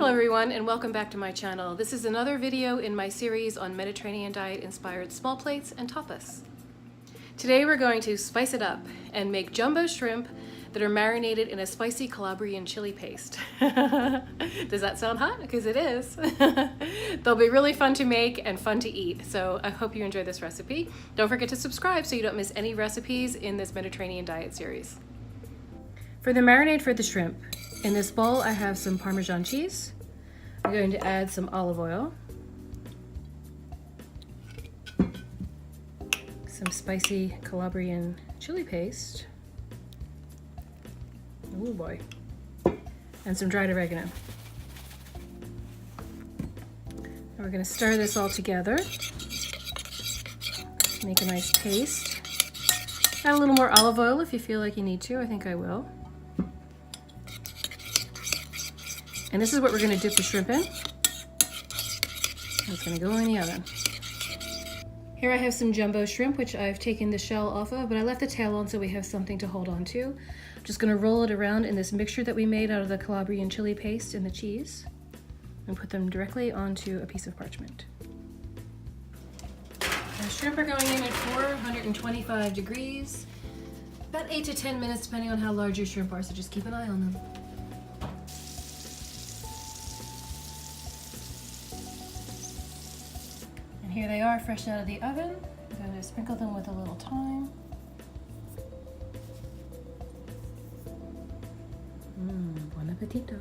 Hello everyone and welcome back to my channel. This is another video in my series on Mediterranean diet inspired small plates and tapas. Today we're going to spice it up and make jumbo shrimp that are marinated in a spicy Calabrian chili paste. Does that sound hot? Because it is. They'll be really fun to make and fun to eat, so I hope you enjoy this recipe. Don't forget to subscribe so you don't miss any recipes in this Mediterranean diet series. For the marinade for the shrimp, in this bowl I have some Parmesan cheese. I'm going to add some olive oil, some spicy Calabrian chili paste, oh boy, and some dried oregano. Now we're going to stir this all together, make a nice paste. Add a little more olive oil if you feel like you need to. I think I will. And this is what we're going to dip the shrimp in. It's going to go in the oven. Here I have some jumbo shrimp, which I've taken the shell off of, but I left the tail on so we have something to hold on to. I'm just going to roll it around in this mixture that we made out of the Calabrian chili paste and the cheese, and put them directly onto a piece of parchment. The shrimp are going in at 425 degrees, about 8 to 10 minutes depending on how large your shrimp are, so just keep an eye on them. Here they are, fresh out of the oven. I'm going to sprinkle them with a little thyme. Buon appetito.